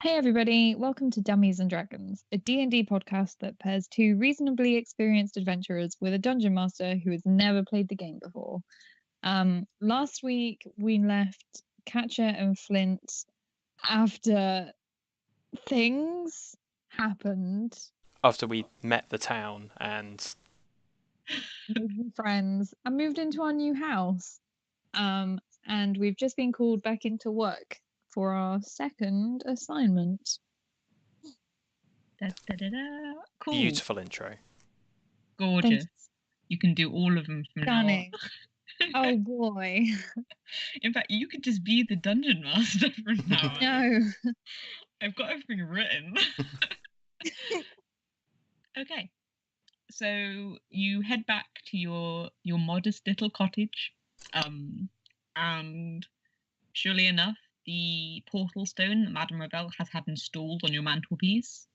Hey everybody, welcome to Dummies and Dragons, a D&D podcast that pairs two reasonably experienced adventurers with a dungeon master who has never played the game before. Last week we left Catcher and Flint after things happened, After we met the town and made friends, and moved into our new house. And we've just been called back into work for our second assignment. Cool. beautiful intro. Gorgeous. You can do all of them from Stunning. now on. Oh boy. In fact, you could just be the dungeon master from now on. No. I've got everything written. Okay. So you head back to your modest little cottage. And surely enough, the portal stone that Madame Ravel has had installed on your mantelpiece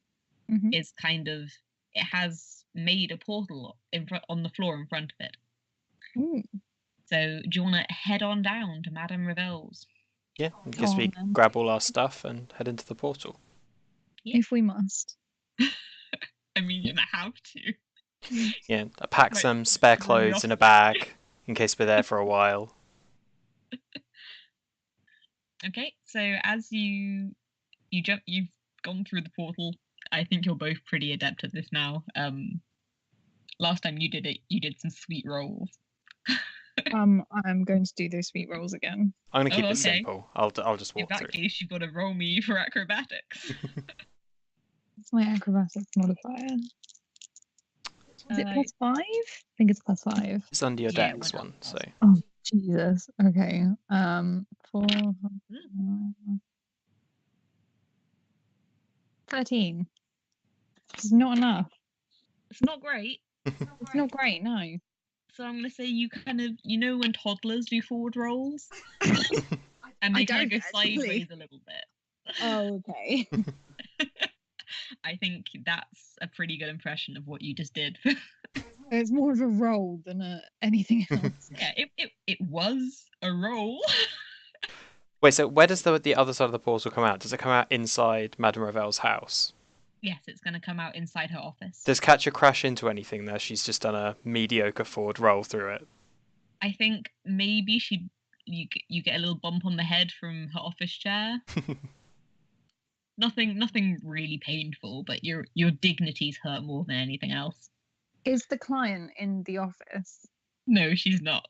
is it has made a portal on the floor in front of it. Ooh. So do you want to head on down to Madame Ravel's? Yeah, I guess we grab all our stuff and head into the portal. Yeah. If we must. I mean, you don't have to. Yeah, I pack Right. some spare clothes in a bag in case we're there for a while. Okay, so as you've gone through the portal. I think you're both pretty adept at this now. Last time you did it, you did some sweet rolls. I'm going to do those sweet rolls again. I'm gonna keep Oh, it okay. simple. I'll just In walk that through. case, you've got to roll me for acrobatics. It's my acrobatics modifier. Is it Uh, plus 5? I think it's plus 5. It's under your Yeah, dex why not? one, so Oh Jesus. Okay. 4 13. It's not enough. It's not great. It's not great, no. So I'm gonna say you when toddlers do forward rolls, and I they kind don't of go actually. sideways a little bit. Oh, okay. I think that's a pretty good impression of what you just did. It's more of a roll than anything else. Yeah, it was a roll. Wait, so where does the other side of the portal come out? Does it come out inside Madame Ravel's house? Yes, it's going to come out inside her office. Does Catcher crash into anything there? She's just done a mediocre forward roll through it. I think maybe you get a little bump on the head from her office chair. Nothing really painful, but your dignity's hurt more than anything else. Is the client in the office? No, she's not.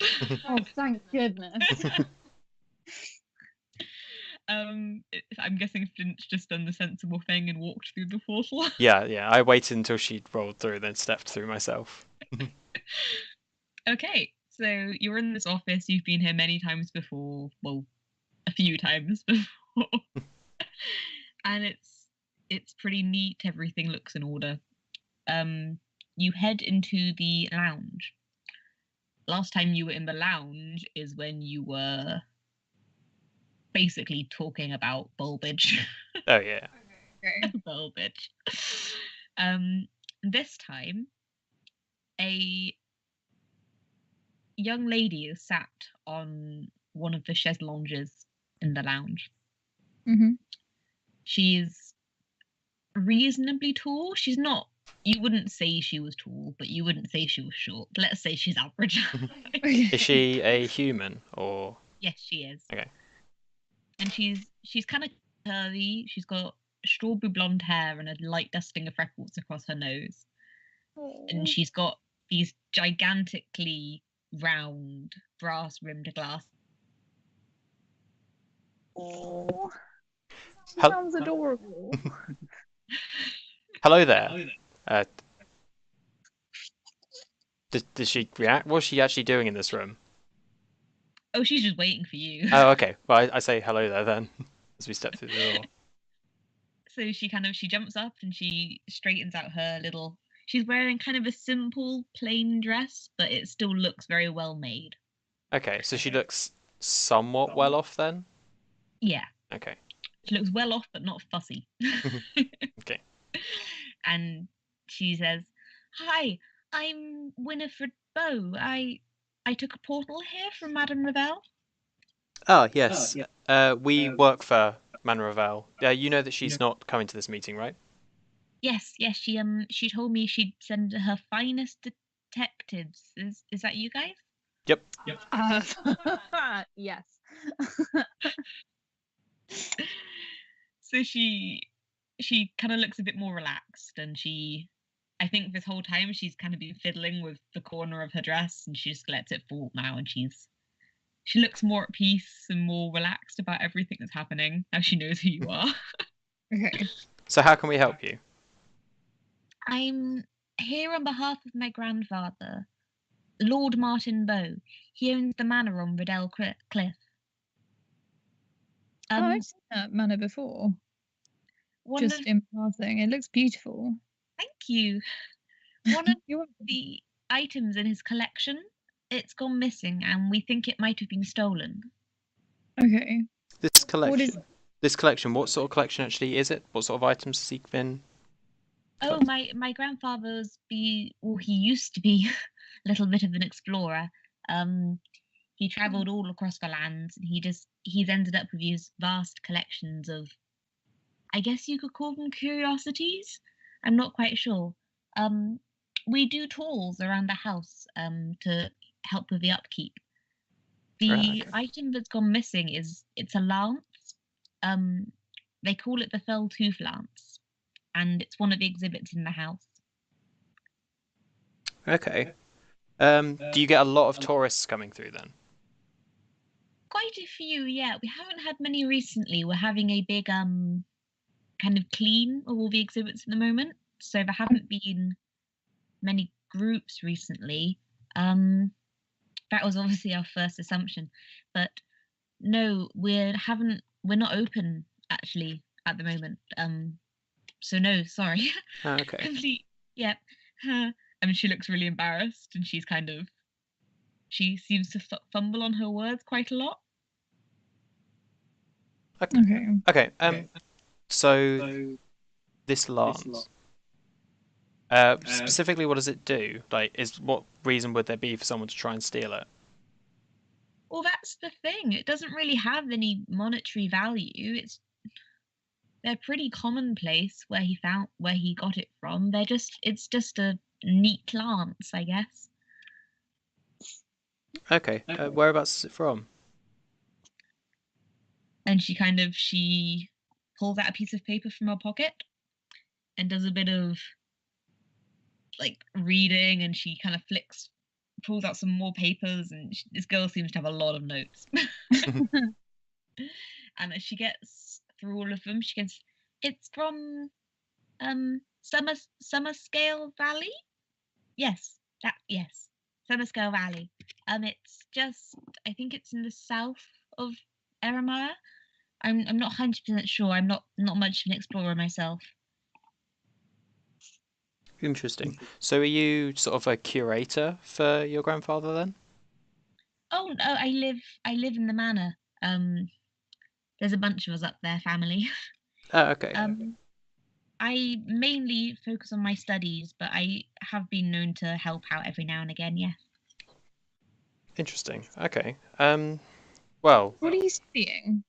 Oh, thank goodness. I'm guessing Flint's just done the sensible thing and walked through the portal. Yeah. I waited until she'd rolled through, then stepped through myself. Okay, so you're in this office. You've been here many times before. Well, a few times before. And it's pretty neat. Everything looks in order. You head into the lounge. Last time you were in the lounge is when you were basically talking about bulbage. Oh yeah. Okay. Bulbage. This time, a young lady is sat on one of the chaise lounges in the lounge. Mm-hmm. She's reasonably tall. She's not. You wouldn't say she was tall, but you wouldn't say she was short. Let's say she's average. Is she a human or? Yes, she is. Okay. And she's kind of curly. She's got strawberry blonde hair and a light dusting of freckles across her nose. And she's got these gigantically round brass-rimmed glasses. Oh, she Hel- sounds adorable. Hello there. Does she react? What's she actually doing in this room? Oh, she's just waiting for you. Oh, okay. Well, I say hello there then, as we step through the door. So she jumps up and she straightens out her little. She's wearing kind of a simple, plain dress, but it still looks very well made. Okay, so she looks somewhat well off then? Yeah. Okay. She looks well off, but not fussy. Okay. And she says, "Hi, I'm Winifred Bow. I took a portal here from Madame Ravel." Oh, yes. We work for Manor Ravel. Yeah, you know that she's not coming to this meeting, right? Yes, yes. She told me she'd send her finest detectives. Is that you guys? Yep. Yes. So she kind of looks a bit more relaxed, and I think this whole time she's kind of been fiddling with the corner of her dress, and she just lets it fall now, and she looks more at peace and more relaxed about everything that's happening now she knows who you are. Okay. So how can we help you? I'm here on behalf of my grandfather, Lord Martin Bow. He owns the manor on Riddell Cliff. Oh, I've seen that manor before. One Just of, in passing. It looks beautiful. thank you. One of You're the items in his collection, it's gone missing, and we think it might have been stolen. okay. This collection. What is This collection. What sort of collection actually is it? What sort of items has he been? Oh, my grandfather's he used to be a little bit of an explorer. He travelled all across the lands, and he's ended up with these vast collections of, I guess you could call them curiosities. I'm not quite sure. We do tours around the house to help with the upkeep. The Okay. item that's gone missing it's a lance. They call it the fell tooth lance, and it's one of the exhibits in the house. Okay. Do you get a lot of tourists coming through then? Quite a few, yeah. We haven't had many recently. We're having a big kind of clean of all the exhibits at the moment, so there haven't been many groups recently. That was obviously our first assumption, but no, we're not open actually at the moment. So no, sorry. Oh, okay. Complete, yeah. I mean, she looks really embarrassed, and she seems to fumble on her words quite a lot. okay. Okay. So this lance. Specifically, what does it do? Like, what reason would there be for someone to try and steal it? Well, that's the thing. It doesn't really have any monetary value. They're pretty commonplace where he got it from. It's just a neat lance, I guess. Okay. Whereabouts is it from? And she pulls out a piece of paper from her pocket and does a bit of like reading, and she kind of pulls out some more papers, and this girl seems to have a lot of notes. And as she gets through all of them, it's from Summerscale Valley. Yes, Summerscale Valley. It's just, I think it's in the south of Eremire. I'm not 100% sure. I'm not much of an explorer myself. Interesting. So are you sort of a curator for your grandfather then? Oh no, I live in the manor. There's a bunch of us up there, family. Oh, okay. I mainly focus on my studies, but I have been known to help out every now and again, yeah. Interesting. Okay. Well, What are you studying?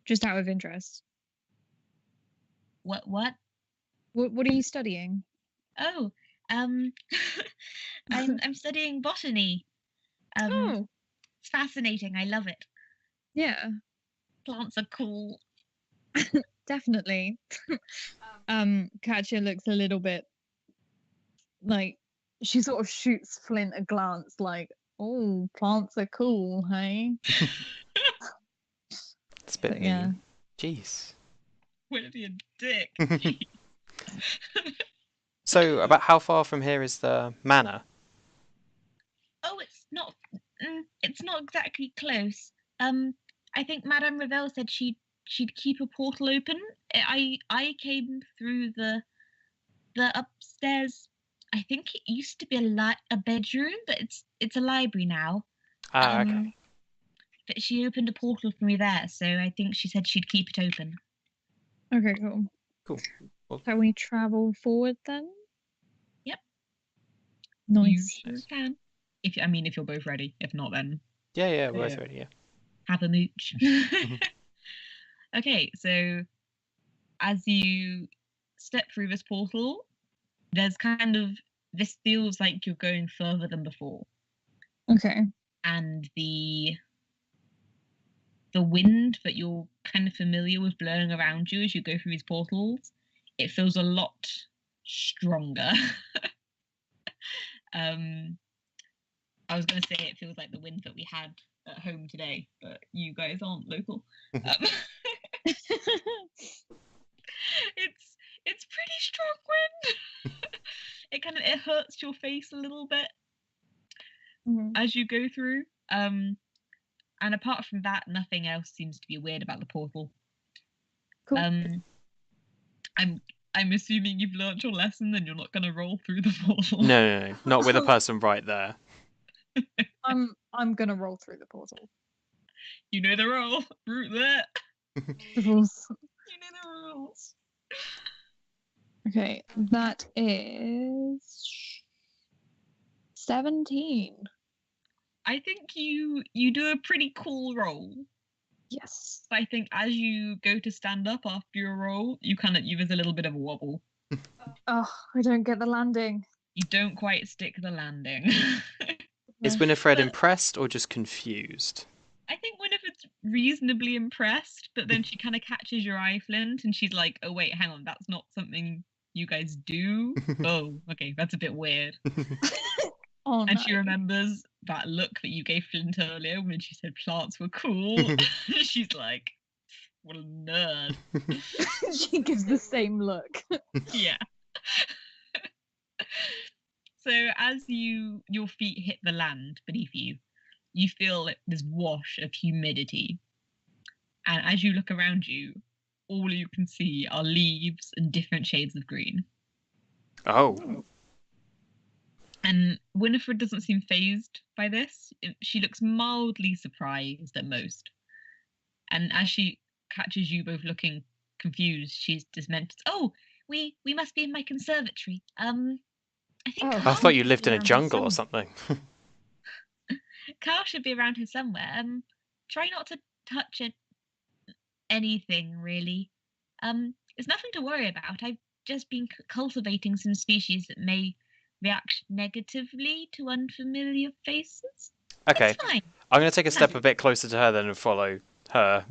Just out of interest. What? What are you studying? Oh, I'm studying botany. Oh, It's fascinating. I love it. yeah, Plants are cool. definitely. Katya looks a little bit like she sort of shoots Flint a glance like, oh, plants are cool, hey? it's a bit But mean. yeah. Jeez. Will be a dick. So, about how far from here is the manor? Oh, it's not exactly close. I think Madame Ravel said she'd keep a portal open. I came through the upstairs. I think it used to be a bedroom, but it's a library now. Ah, okay. But she opened a portal for me there, so I think she said she'd keep it open. Okay, cool. Cool. Well, So we travel forward then? Yep. Nice. You sure can. If you're both ready. If not, then yeah, we're both ready, yeah. have a mooch. Okay, so as you step through this portal, there's this feels like you're going further than before. Okay. And the wind that you're kind of familiar with blowing around you as you go through these portals, it feels a lot stronger. I was going to say it feels like the wind that we had at home today, but you guys aren't local. It's pretty strong wind. It hurts your face a little bit as you go through. And apart from that, nothing else seems to be weird about the portal. Cool. I'm assuming you've learnt your lesson and you're not going to roll through the portal. No, not with a person right there. I'm gonna roll through the portal. You know the rule. Root that. The rules. You know the rules. Okay, that is 17. I think you do a pretty cool roll. Yes. I think as you go to stand up after your roll, there's a little bit of a wobble. Oh, I don't get the landing. You don't quite stick the landing. Is Winifred impressed or just confused? I think Winifred's reasonably impressed, but then she kind of catches your eye, Flint, and she's like, "Oh wait, hang on, that's not something you guys do." Oh, okay, that's a bit weird. Oh, and she remembers that look that you gave Flint earlier when she said plants were cool. She's like, "What a nerd." She gives the same look. Yeah. So as your feet hit the land beneath you, you feel this wash of humidity. And as you look around you, all you can see are leaves and different shades of green. Oh. And Winifred doesn't seem fazed by this. She looks mildly surprised at most. And as she catches you both looking confused, she's just meant, "Oh, we must be in my conservatory. I think I thought you lived in a jungle or something. Carl should be around here somewhere. Try not to touch anything, really. It's nothing to worry about. I've just been cultivating some species that may react negatively to unfamiliar faces. Okay. It's fine. I'm going to take a step a bit closer to her then and follow her.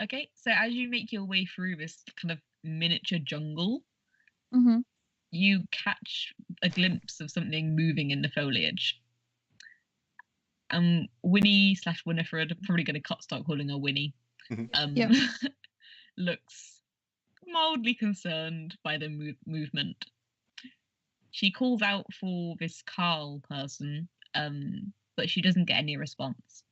Okay, so as you make your way through this kind of miniature jungle, you catch a glimpse of something moving in the foliage. Winnie/Winifred, I'm probably going to start calling her Winnie, looks mildly concerned by the movement. She calls out for this Carl person, but she doesn't get any response.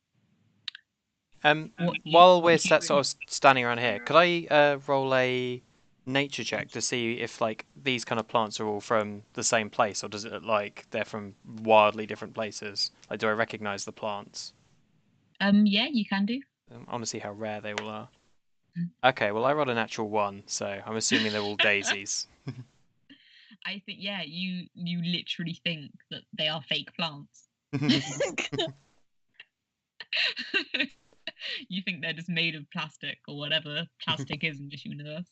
While we're sort of standing around here, could I roll a nature check to see if like these kind of plants are all from the same place, or does it look like they're from wildly different places? Like, do I recognise the plants? Yeah, you can do. I want to see how rare they all are. Okay, well I rolled a natural 1, so I'm assuming they're all daisies. I think you literally think that they are fake plants. You think they're just made of plastic or whatever plastic is in this universe.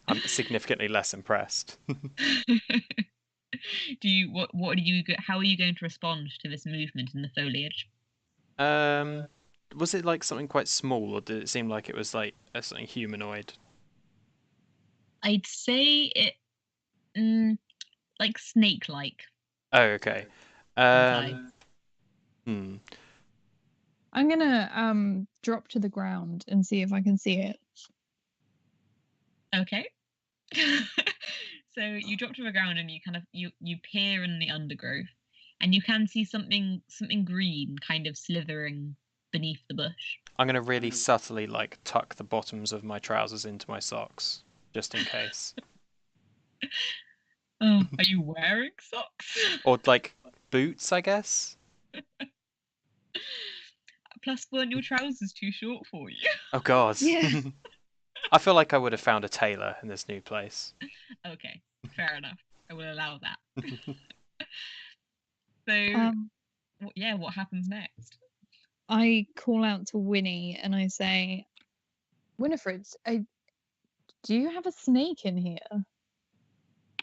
I'm significantly less impressed. How are you going to respond to this movement in the foliage? Was it like something quite small, or did it seem like it was like something humanoid? I'd say it like snake-like. Oh, okay. I'm gonna drop to the ground and see if I can see it. Okay. So you drop to the ground and you peer in the undergrowth, and you can see something green kind of slithering beneath the bush. I'm gonna really subtly like tuck the bottoms of my trousers into my socks, just in case. Are you wearing socks? Or like boots, I guess. Plus, weren't your trousers too short for you? Oh God. Yeah. I feel like I would have found a tailor in this new place. Okay, fair enough. I will allow that. So, what happens next? I call out to Winnie and I say, Winifred, do you have a snake in here?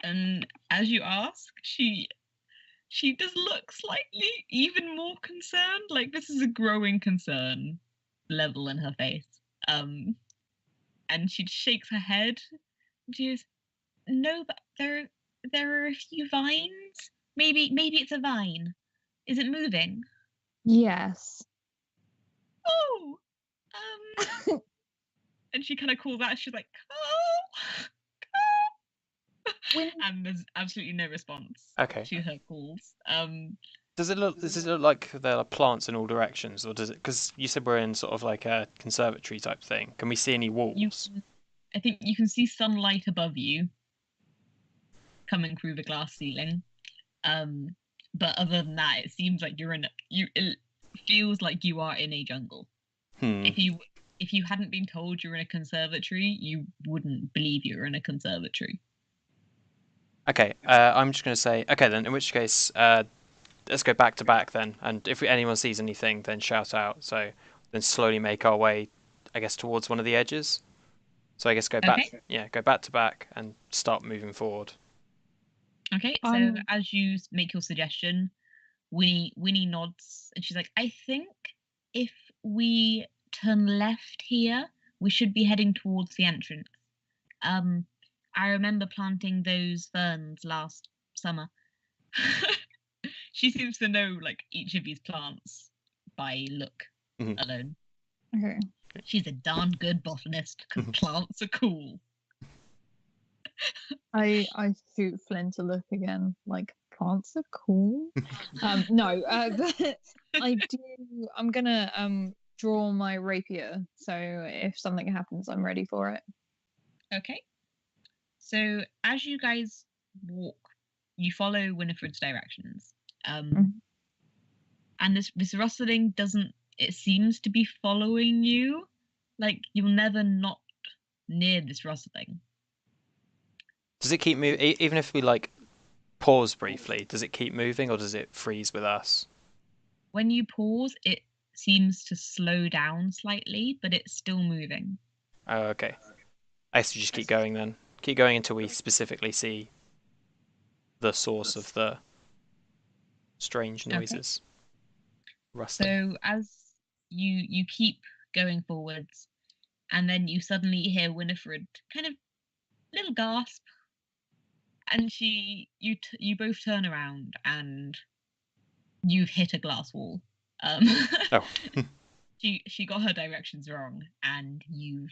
And as you ask, she does look slightly even more concerned. Like this is a growing concern level in her face. And she shakes her head. And she goes, "No, but there are a few vines. Maybe it's a vine. Is it moving?" Yes. Oh, and she kind of calls out. She's like, "Oh." Winnie, And there's absolutely no response Okay. to her calls. Does it look like there are plants in all directions, or does it? Because you said we're in sort of like a conservatory type thing. Can we see any walls? I think you can see sunlight above you coming through the glass ceiling. But other than that, it seems like it feels like you are in a jungle. If you hadn't been told you're in a conservatory, you wouldn't believe you're in a conservatory. Okay. I'm just going to say. Okay, then. In which case, let's go back to back then. And if anyone sees anything, then shout out. So then slowly make our way, I guess, towards one of the edges. So I guess go back. Okay. Yeah, go back to back and start moving forward. Okay, so as you make your suggestion, Winnie nods and she's like, "I think if we turn left here, we should be heading towards the entrance. I remember planting those ferns last summer." She seems to know like each of these plants by look alone. Okay. She's a darn good botanist because plants are cool. I shoot Flint a look again. Like, plants are cool. No, but I do. I'm gonna draw my rapier, so if something happens, I'm ready for it. Okay. So as you guys walk, you follow Winifred's directions. And this rustling doesn't. It seems to be following you. Like you'll never not near this rustling. Does it keep moving? Even if we like pause briefly, does it keep moving or does it freeze with us? When you pause, it seems to slow down slightly, but it's still moving. Oh, okay. I guess we just keep going then. Keep going until we specifically see the source of the strange noises. Rustling. So as you keep going forwards, and then you suddenly hear Winifred kind of little gasp, and you both turn around and you've hit a glass wall. Oh. She got her directions wrong, and you've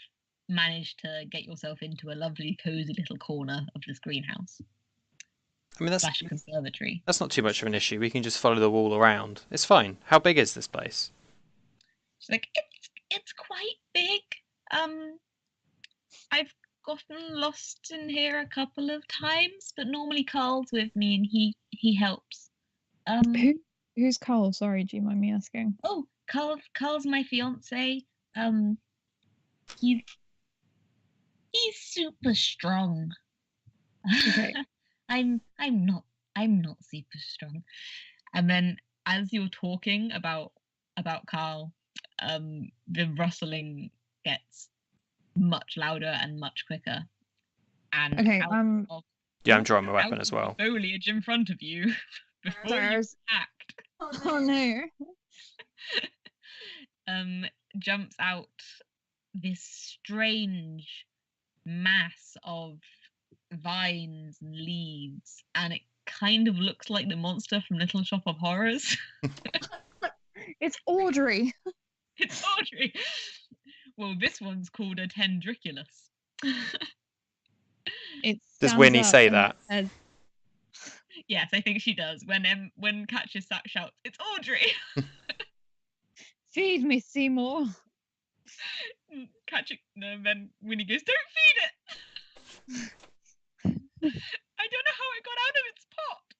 managed to get yourself into a lovely, cozy little corner of this greenhouse. I mean, slash conservatory. That's not too much of an issue. We can just follow the wall around. It's fine. How big is this place? She's like, it's quite big. I've gotten lost in here a couple of times, but normally Carl's with me and he helps. Who's Carl? Sorry, do you mind me asking? Oh, Carl's my fiance. He's super strong. Okay. I'm not super strong. And then as you're talking about Carl, the rustling gets much louder and much quicker. And okay, yeah, I'm drawing my weapon as well. Foliage in front of you before you act. Oh no. Jumps out this strange mass of vines and leaves, and it kind of looks like the monster from Little Shop of Horrors. It's Audrey. It's Audrey. Well, this one's called a tendriculus. Does Winnie say that? Yes, I think she does. When Catches shouts, "It's Audrey!" Feed me, Seymour. Then Winnie goes, "Don't feed it!" I don't know how it got out of its pot.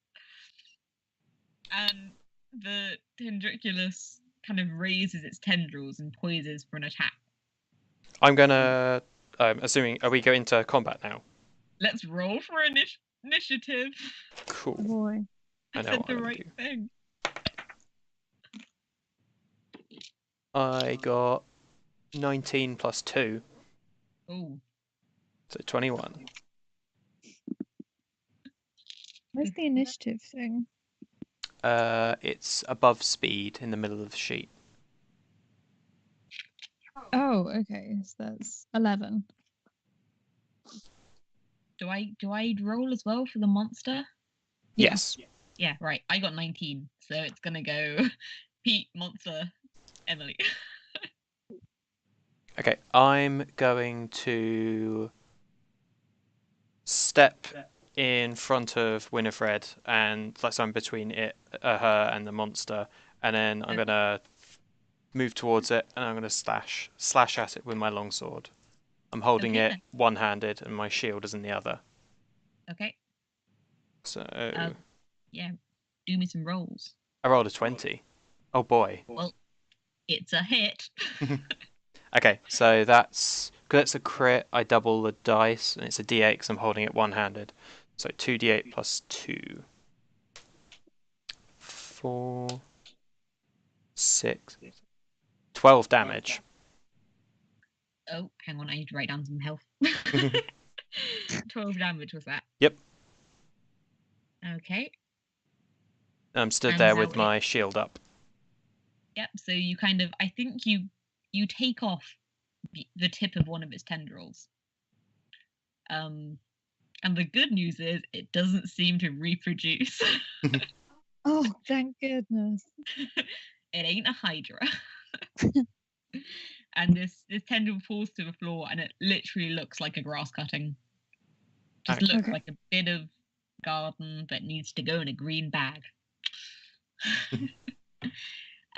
And the tendriculus kind of raises its tendrils and poises for an attack. I'm gonna. Assuming, are we going to combat now? Let's roll for initiative. Cool. Oh boy. I said the right thing. I got 19 plus 2, Oh, so 21. Where's the initiative thing? It's above speed in the middle of the sheet. Oh, okay. So that's 11. do I roll as well for the monster? Yeah. Yes. Yeah, right. I got 19, so it's gonna go Pete, monster, Emily. Okay, I'm going to step in front of Winifred, and like so I'm between her and the monster, and then I'm gonna move towards it, and I'm gonna slash at it with my longsword. I'm holding Okay, it then. one-handed, and my shield is in the other. Okay. So Yeah. Do me some rolls. I rolled a 20. Oh boy. Well, it's a hit. Okay, so that's because it's a crit. I double the dice, and it's a D8 because I'm holding it one-handed. So 2d8 plus 2. 4, 6, 12 damage. Oh, hang on, I need to write down some health. 12 damage was that? Yep. Okay. I'm stood And there now with my shield up. Yep. So you kind of, I think you take off the tip of one of its tendrils. And the good news is it doesn't seem to reproduce. Oh, thank goodness. It ain't a hydra. And this tendril falls to the floor, and it literally looks like a grass cutting. Just looks Okay. like a bit of garden that needs to go in a green bag.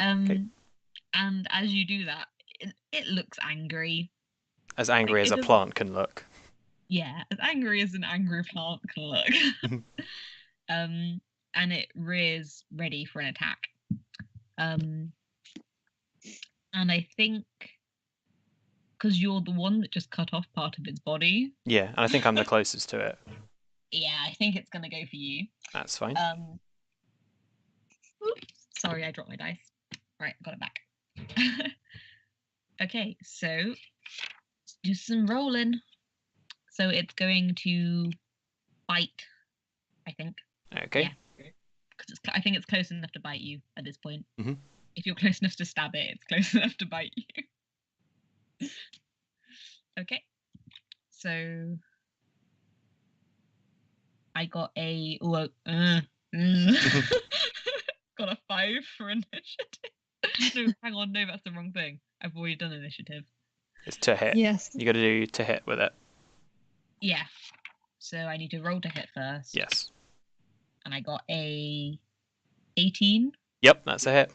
Okay. And as you do that, it looks angry. As angry Like, as it a doesn't- plant can look. Yeah, as angry as an angry plant can look. And it rears ready for an attack. And I think because you're the one that just cut off part of its body. Yeah, and I think I'm the closest to it. Yeah, I think it's gonna go for you. That's fine. Oops, sorry, I dropped my dice. Right, got it back. Okay, so let's do some rolling. So it's going to bite, I think. Okay. Yeah. Because I think it's close enough to bite you at this point. Mhm. If you're close enough to stab it, it's close enough to bite you. Okay. So I got a got a 5 for initiative. No, hang on, no, that's the wrong thing. I've already done initiative. It's to hit. Yes. You got to do to hit with it. Yeah. So I need to roll to hit first. Yes. And I got a 18. Yep, that's a hit.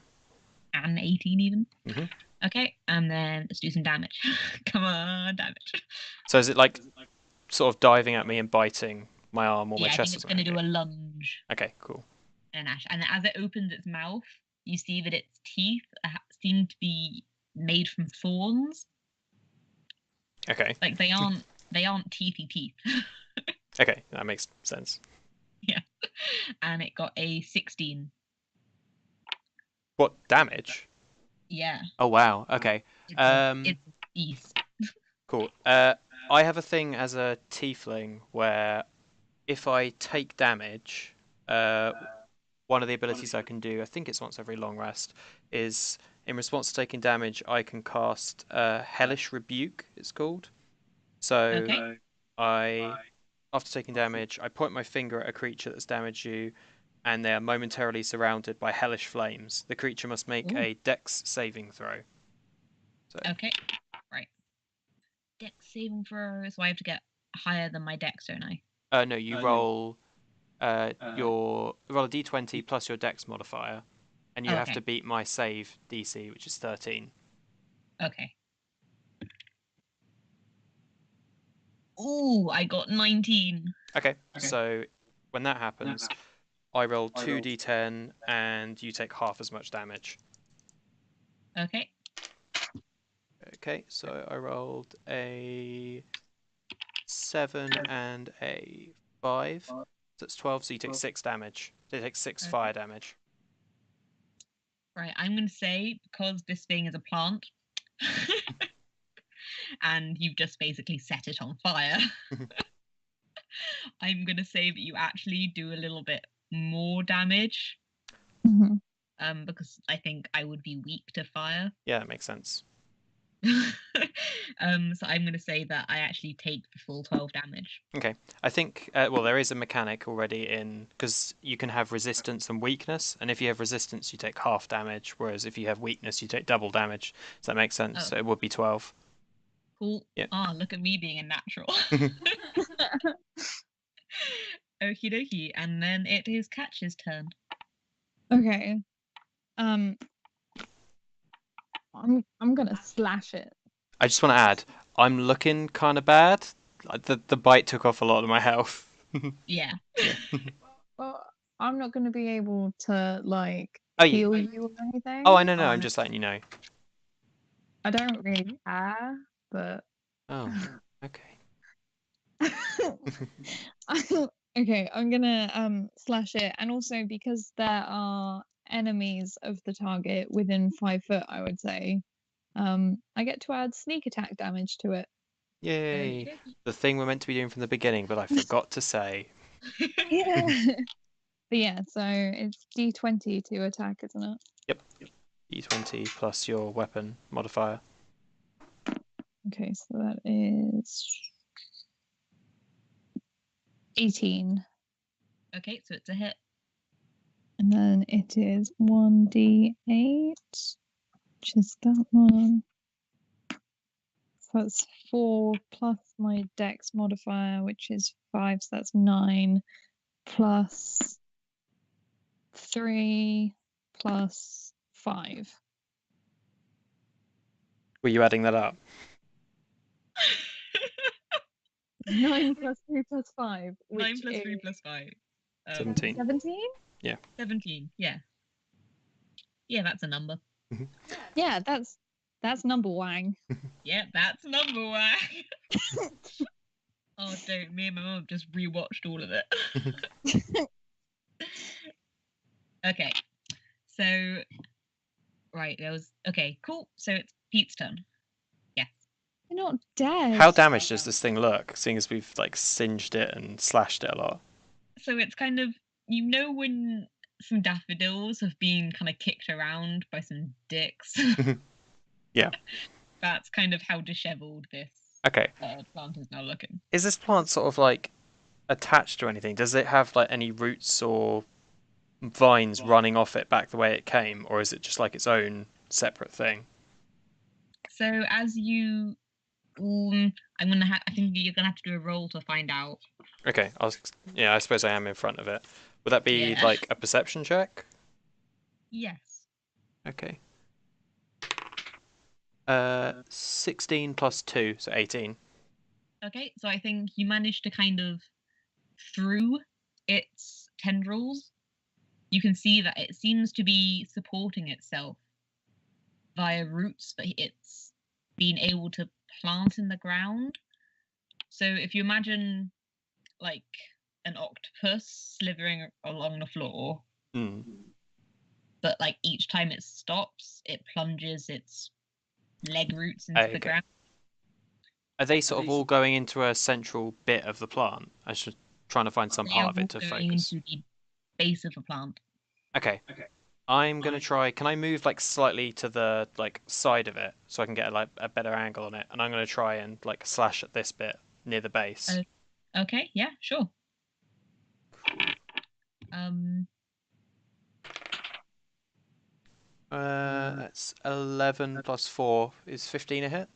And 18 even. Mhm. Okay, and then let's do some damage. Come on, damage. So is it like sort of diving at me and biting my arm or my Yeah, I chest? think it's going to do a lunge. Okay, cool. And as it opens its mouth, you see that its teeth seem to be made from thorns. Okay. Like they aren't teethy teeth. Okay, that makes sense. Yeah. And it got a 16. What damage? Yeah. Oh wow. Okay. It's beast. Cool. I have a thing as a tiefling where if I take damage, one of the abilities I can do, I think it's once every long rest, is in response to taking damage, I can cast Hellish Rebuke, it's called. So Okay. after taking damage, I point my finger at a creature that's damaged you, and they are momentarily surrounded by hellish flames. The creature must make Ooh. a Dex saving throw. So, Okay. Right. Dex saving throw, so I have to get higher than my dex, don't I? no, you roll roll a d20 plus your Dex modifier, and you have Okay. to beat my save DC, which is 13. Okay. Ooh, I got 19. Okay, so when that happens, I roll 2d10 and you take half as much damage. Okay. Okay, so I rolled a 7 and a 5. So that's 12, so you take 6 damage. They take 6 fire damage. Right, I'm going to say, because this thing is a plant, and you've just basically set it on fire, I'm going to say that you actually do a little bit more damage, hmm because I think I would be weak to fire. Yeah, that makes sense. So I'm going to say that I actually take the full 12 damage. Okay. I think, well, there is a mechanic already in, because you can have resistance and weakness, and if you have resistance, you take half damage, whereas if you have weakness, you take double damage. Does that make sense? Oh. So it would be 12. Cool. Yeah. Ah, look at me being a natural. Okie dokie. And then it is Catch's turn. Okay. I'm gonna slash it. I just want to add, I'm looking kind of bad. Like, the bite took off a lot of my health. Yeah. Well, I'm not gonna be able to like Oh, yeah. heal you or anything. Oh, I know, no, I'm just letting you know. I don't really care, but Oh, okay. okay, I'm gonna slash it, and also because there are enemies of the target within 5 foot, I would say, I get to add sneak attack damage to it. Yay. Okey-dokey. The thing we're meant to be doing from the beginning, but I forgot to say. Yeah. But yeah, so it's D20 to attack, isn't it? Yep. D20 plus your weapon modifier. Okay, so that is 18. Okay, so it's a hit. And then it is 1d8, which is that one. So that's 4 plus my dex modifier, which is 5, so that's 9, plus 3, plus 5. Were you adding that up? 9 plus 3 plus 5, 9 which plus 3 is plus 5. 17. 17? 17, yeah. Yeah, that's a number. Yeah, that's number wang. Yeah, that's number one. Oh, don't. Me and my mum just rewatched all of it. Okay. So, right, there was. Okay, cool. So it's Pete's turn. Yes. You're not dead. How damaged does this thing look, seeing as we've like singed it and slashed it a lot? So it's kind of. You know when some daffodils have been kind of kicked around by some dicks? Yeah. That's kind of how disheveled this Okay. plant is now looking. Is this plant sort of like attached to anything? Does it have like any roots or vines running off it back the way it came, or is it just like its own separate thing? So as you, I think you're gonna have to do a roll to find out. Okay, yeah, I suppose I am in front of it. Would that be Yeah. like a perception check? Yes. Okay. 16 plus 2, so 18. Okay, so I think you managed to kind of through its tendrils, you can see that it seems to be supporting itself via roots that it's been able to plant in the ground. So if you imagine like an octopus slithering along the floor, Hmm. but like each time it stops, it plunges its leg roots into the Okay. ground. Are they sort of all going into a central bit of the plant? I should trying to find some They part are of it to all going focus. into the base of a plant. Okay. I'm gonna try. Can I move like slightly to the like side of it so I can get like a better angle on it? And I'm gonna try and like slash at this bit near the base. Okay, yeah, sure. That's 11 plus 4 is 15 a hit.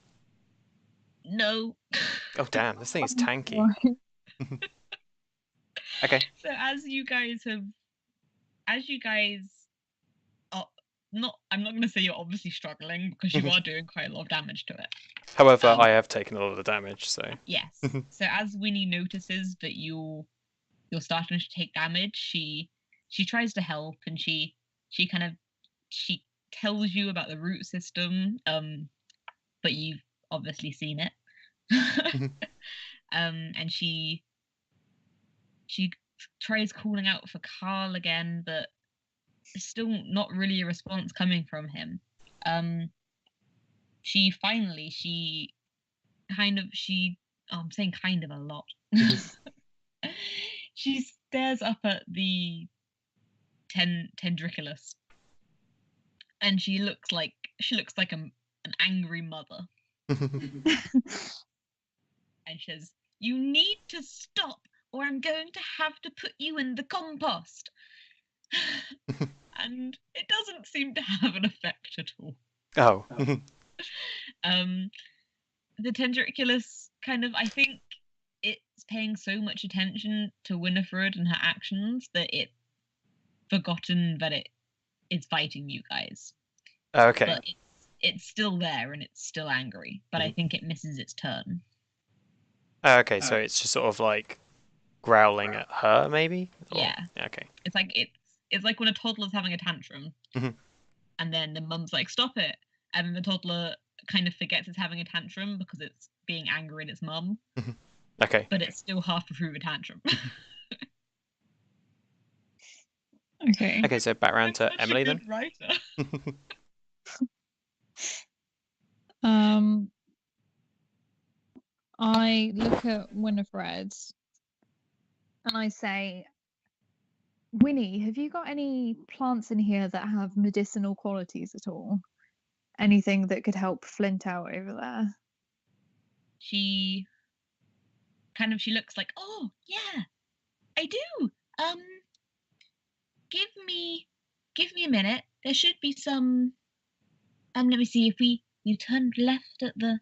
No. Oh damn, this thing is tanky. Right. Okay. So as you guys are not, I'm not going to say you're obviously struggling because you are doing quite a lot of damage to it. However, I have taken a lot of the damage, so. Yes. So as Winnie notices that you're starting to take damage, she tries to help, and she tells you about the root system, but you've obviously seen it. And she tries calling out for Carl again, but still not really a response coming from him. She I'm saying kind of a lot. She stares up at the Tendriculus, and she looks like an angry mother. And she says, "You need to stop, or I'm going to have to put you in the compost." And it doesn't seem to have an effect at all. Oh. The Tendriculus I think it's paying so much attention to Winifred and her actions that it's forgotten that it is fighting you guys. Okay. But it's still there and it's still angry, but I think it misses its turn. Okay, so it's just sort of like growling at her, maybe? Yeah. Okay. It's like when a toddler's having a tantrum, and then the mum's like, "Stop it," and then the toddler kind of forgets it's having a tantrum because it's being angry at its mum. Okay. But it's still half through a tantrum. Okay. Okay, so back around to Such Emily a then. good writer. I look at Winifred and I say, Winnie, have you got any plants in here that have medicinal qualities at all? Anything that could help Flint out over there? She looks like, "Oh yeah, I do. Give me a minute. There should be some. Let me see if we turned left at the.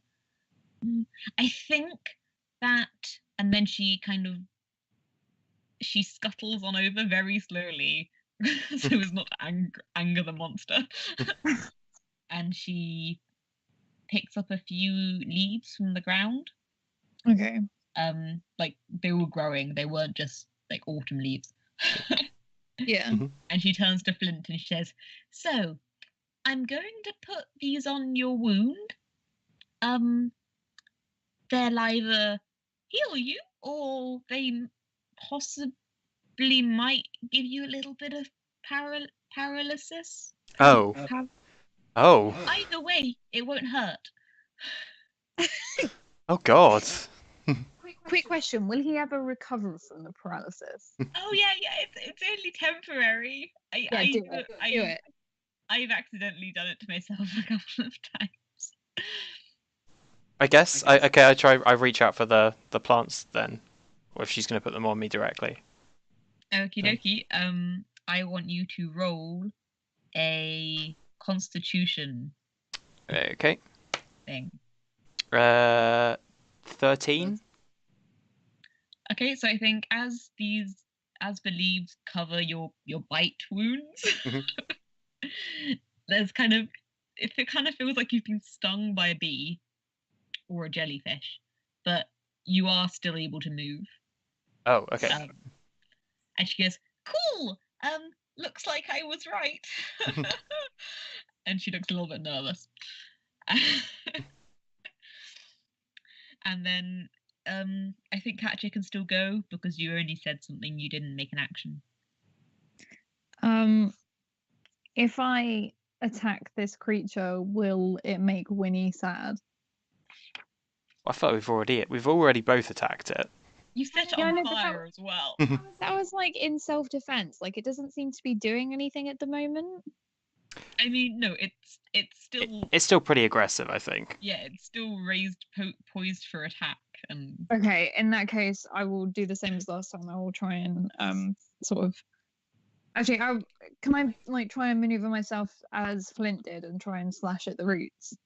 I think that." And then she scuttles on over very slowly, so as not to anger the monster. And she picks up a few leaves from the ground. Okay. Like they were growing, they weren't just like autumn leaves. Yeah. And she turns to Flint and she says, "So, I'm going to put these on your wound. They'll either heal you or they possibly might give you a little bit of paralysis. Oh. Oh. Either way, it won't hurt." Oh God. Quick question: will he ever recover from the paralysis? Oh yeah, it's only temporary. Do it. I've accidentally done it to myself a couple of times. I guess. I reach out for the plants then, or if she's gonna put them on me directly. Okie dokie. I want you to roll a Constitution Okay. thing. 13. Okay, so I think as the leaves cover your bite wounds, there's it kind of feels like you've been stung by a bee or a jellyfish, but you are still able to move. Oh, okay. And she goes, "Cool. Looks like I was right." And she looks a little bit nervous. And then I think Katja can still go because you only said something, you didn't make an action. If I attack this creature, will it make Winnie sad? I thought we've already both attacked it. You set it on fire as well. That was like in self-defense. Like it doesn't seem to be doing anything at the moment. I mean, no, it's still it's still pretty aggressive, I think. Yeah, it's still raised, poised for attack. And okay, in that case, I will do the same as last time. I will try and sort of. Actually, can I like try and maneuver myself as Flint did and try and slash at the roots?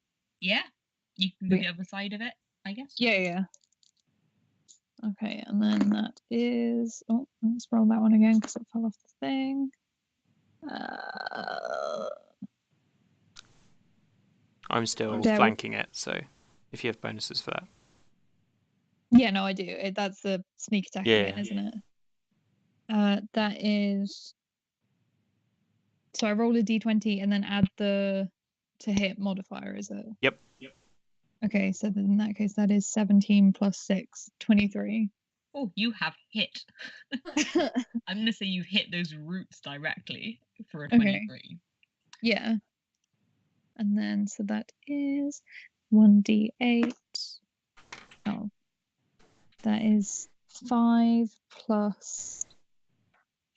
Yeah, you can go the other side of it, I guess. Yeah. Okay, and then that is. Oh, let's roll that one again because it fell off the thing. I'm still flanking it, so if you have bonuses for that. Yeah, no, I do. That's the sneak attack again, isn't it? That is. So I roll a d20 and then add the to hit modifier, is it? Yep. Okay, so then in that case, that is 17 plus 6, 23. Oh, you have hit. I'm going to say you've hit those roots directly for a Okay. 23. Yeah. And then, so that is 1d8. Oh. That is 5 plus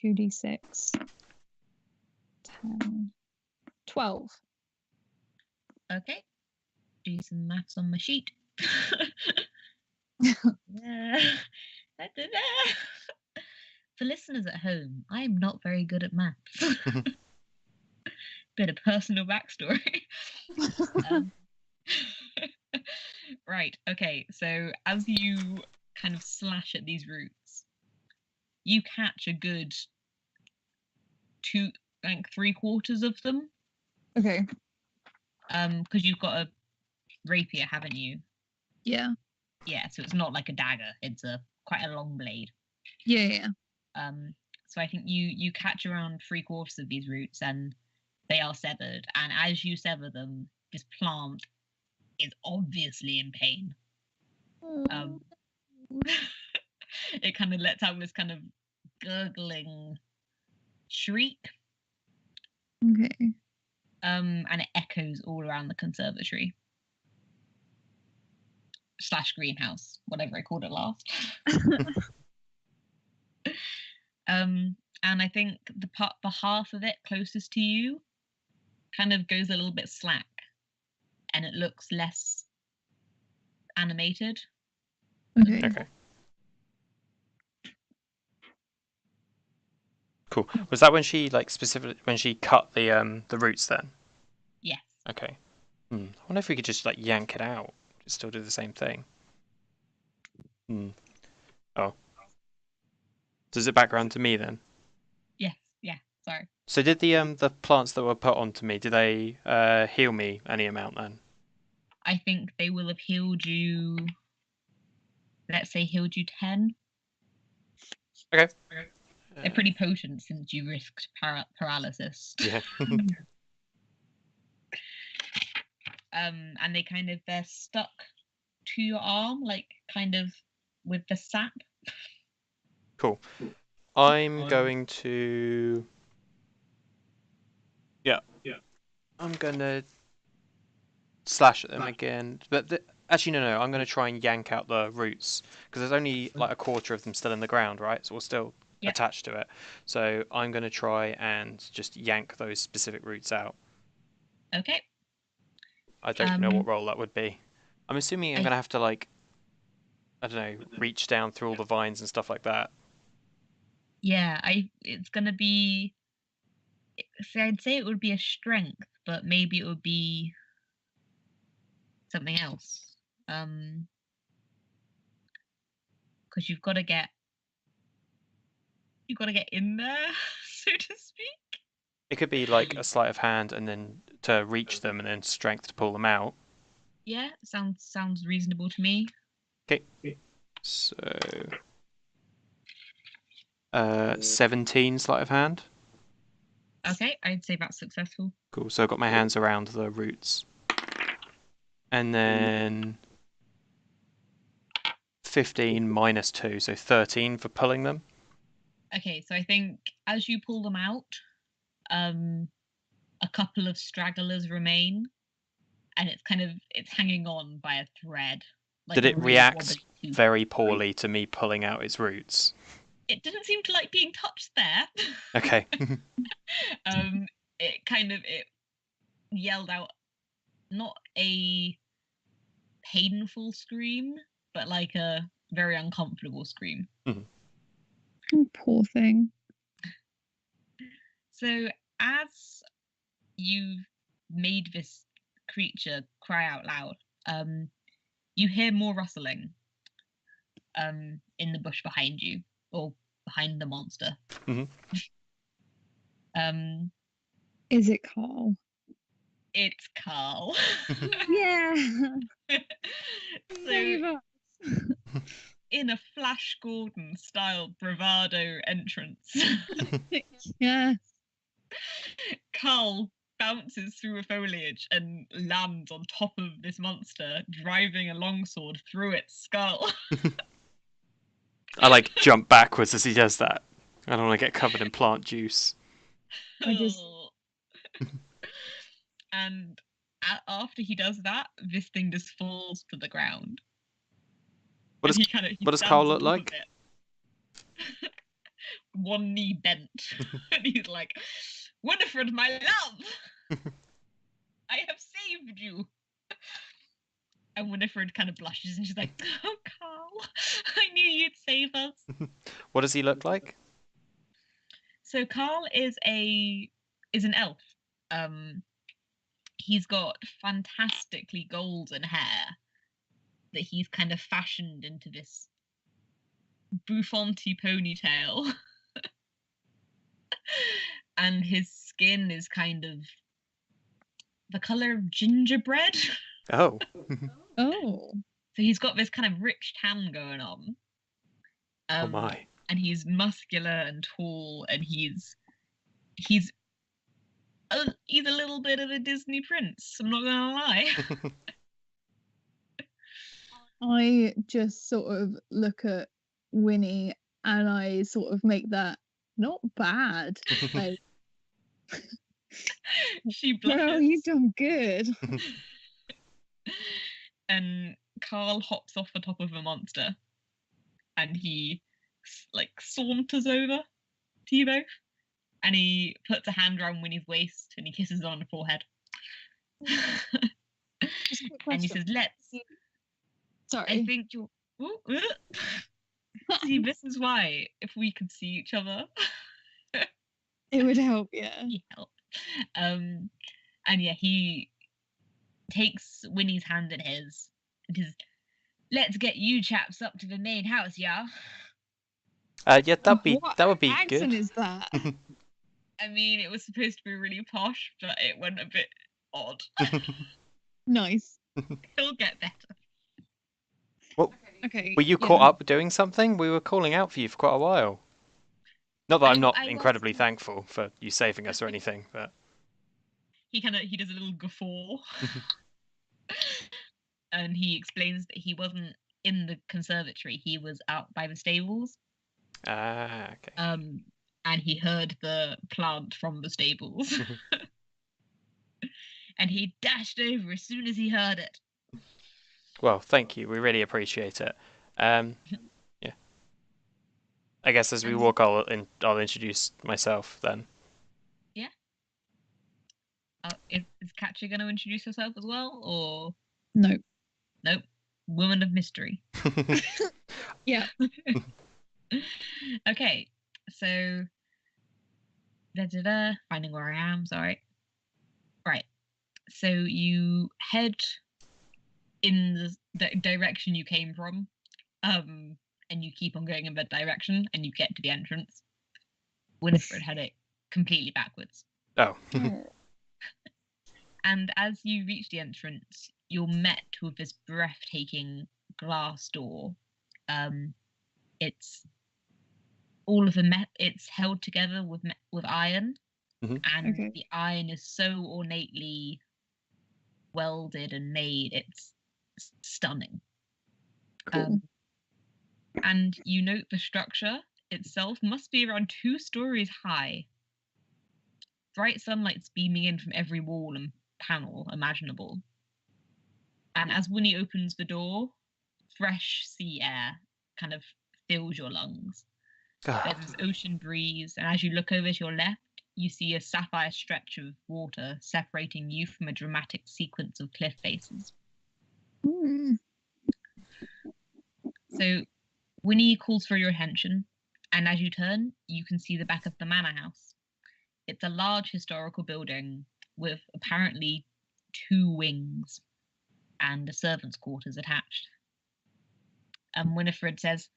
2d6. 10. 12. Okay. Do some maths on my sheet. For listeners at home, I am not very good at maths. Bit of personal backstory. Right, okay, so as you kind of slash at these roots, you catch a good 3/4 of them. Okay. Because you've got a rapier, haven't you? Yeah. Yeah, so it's not like a dagger, it's quite a long blade. Yeah. So I think you catch around 3/4 of these roots and they are severed, and as you sever them, this plant is obviously in pain. It kind of lets out this kind of gurgling shriek. Okay. And it echoes all around the conservatory / greenhouse, whatever I called it last. And I think the half of it closest to you kind of goes a little bit slack, and it looks less animated. Okay. Cool. Was that when she specifically when she cut the roots then? Yes. Okay. I wonder if we could just yank it out. Still do the same thing. Oh. Does it back around to me then? Yes. Yeah. Sorry. So did the plants that were put onto me, do they heal me any amount then? I think they will have healed you. Let's say healed you 10. Okay. They're pretty potent since you risked paralysis. Yeah. And they're stuck to your arm, kind of with the sap. Cool. I'm going to. Yeah. I'm gonna slash at them again, but actually no. I'm gonna try and yank out the roots because there's only a quarter of them still in the ground, right? So we're still attached to it. So I'm gonna try and just yank those specific roots out. Okay. I don't know what role that would be. I'm assuming I'm gonna have to I don't know, reach down through all the vines and stuff like that. Yeah, it's gonna be. See, I'd say it would be a strength, but maybe it would be something else. Because you've got to get in there, so to speak. It could be a sleight of hand, and then to reach them, and then strength to pull them out. Yeah, sounds reasonable to me. Okay. So 17 sleight of hand. Okay, I'd say that's successful. Cool. So I've got my hands around the roots. And then 15 minus 2, so 13 for pulling them. Okay, so I think as you pull them out, a couple of stragglers remain, and it's hanging on by a thread. Did it react very poorly to me pulling out its roots? It didn't seem to like being touched there. Okay. It yelled out not a painful scream, but a very uncomfortable scream. Poor thing. So as you've made this creature cry out loud, you hear more rustling in the bush behind you, or behind the monster. Is it Carl? It's Carl. Yeah. Save us. In a Flash Gordon style bravado entrance. Yes. Carl bounces through the foliage and lands on top of this monster, driving a longsword through its skull. I like jump backwards as he does that. I don't want to get covered in plant juice. I just- And after he does that, this thing just falls to the ground. What And does he what does stands Carl on look top of like? it. One knee bent. And he's like, Winifred, my love! I have saved you! And Winifred kind of blushes and she's like, oh, Carl, I knew you'd save us. What does he look like? So Carl is an elf. He's got fantastically golden hair that he's kind of fashioned into this bouffanty ponytail. And his skin is kind of the color of gingerbread. Oh. Oh. So he's got this kind of rich tan going on. Oh my. And he's muscular and tall, and he's a little bit of a Disney prince. I'm not gonna lie. I just sort of look at Winnie and I sort of make that not bad. Like, She blushes. girl, you've done good. And Carl hops off the top of a monster, and he like saunters over to you both, and he puts a hand around Winnie's waist and he kisses her on the forehead. Just a quick And he question. says, "Let's." Sorry. I think you'll. See, this is why if we could see each other, It would help, yeah. he help. And yeah, he takes Winnie's hand in his and says, "Let's get you chaps up to the main house, yeah." Yeah, What that would be accent good. is that? I mean, it was supposed to be really posh, but it went a bit odd. Nice. He'll get better. Okay. Were you caught up doing something? We were calling out for you for quite a while. Not that I'm not I was- incredibly thankful for you saving us or anything, but He does a little guffaw. And he explains that he wasn't in the conservatory, he was out by the stables. okay. And he heard the plant from the stables. And he dashed over as soon as he heard it. Well, thank you. We really appreciate it. Yeah. I guess as we And- walk, I'll introduce myself then. Is Katja going to introduce herself as well, or No. nope? Woman of mystery. Yeah. Okay, so finding where I am. Sorry. Right. So you head in the direction you came from, and you keep on going in that direction, and you get to the entrance. Winifred had it completely backwards. Oh. And as you reach the entrance, you're met with this breathtaking glass door. It's all of it's held together with iron, Mhm. and Okay. the iron is so ornately welded and made. It's stunning. Cool. And you note the structure itself must be around 2 stories high. Bright sunlight's beaming in from every wall and panel imaginable. And as Winnie opens the door, fresh sea air kind of fills your lungs. There's this ocean breeze, and as you look over to your left, you see a sapphire stretch of water separating you from a dramatic sequence of cliff faces. Mm. So Winnie calls for your attention, and as you turn, you can see the back of the manor house. It's a large historical building with apparently 2 wings and a servant's quarters attached. And Winifred says,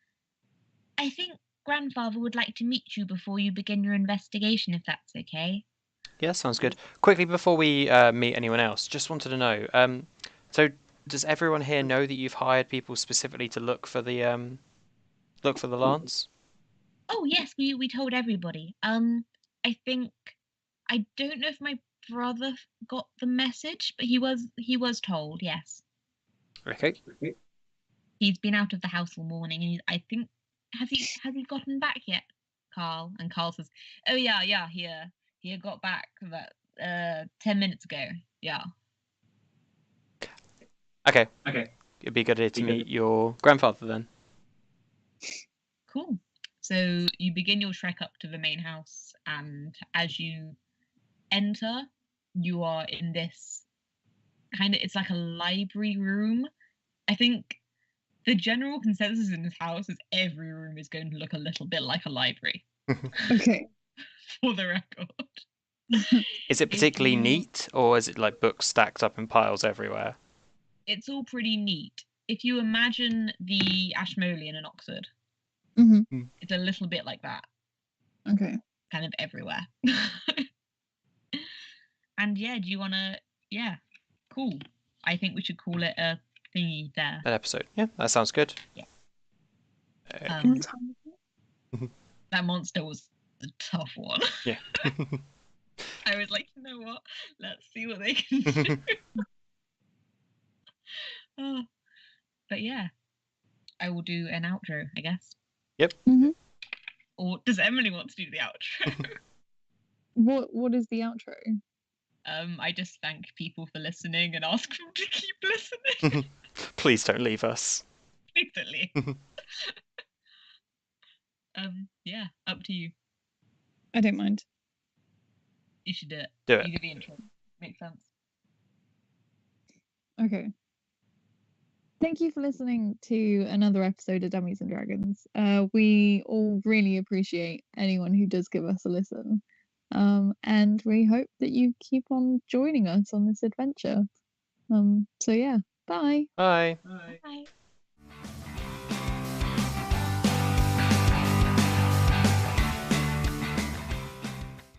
"I think Grandfather would like to meet you before you begin your investigation, if that's okay." Yeah, sounds good. Quickly before we meet anyone else, just wanted to know. So does everyone here know that you've hired people specifically to look for the lance? Oh yes, we told everybody. I think I don't know if my brother got the message, but he was told. Yes, Okay. he's been out of the house all morning, and I think has he gotten back yet, Carl? And Carl says, "Oh yeah, he got back about 10 minutes ago. Yeah." Okay. It'd be good to meet your grandfather then. Cool. So you begin your trek up to the main house, and as you enter, you are in this it's like a library room. I think the general consensus in this house is every room is going to look a little bit like a library. Okay. For the record. Is it particularly neat, or is it like books stacked up in piles everywhere? It's all pretty neat. If you imagine the Ashmolean in Oxford, it's a little bit like that. Okay. Kind of everywhere. And yeah, do you want to... Yeah, cool. I think we should call it a thingy there. An episode. Yeah, that sounds good. Yeah. That monster was a tough one. Yeah. I was like, you know what? Let's see what they can do. But yeah, I will do an outro, I guess. Yep. Or does Emily want to do the outro? What is the outro? I just thank people for listening and ask them to keep listening. Please don't leave us. Please don't leave. Yeah, up to you. I don't mind. You should do it. Do it. You do the intro. Makes sense. Okay. Thank you for listening to another episode of Dummies and Dragons. We all really appreciate anyone who does give us a listen. And we hope that you keep on joining us on this adventure. So yeah, bye. Bye. Bye.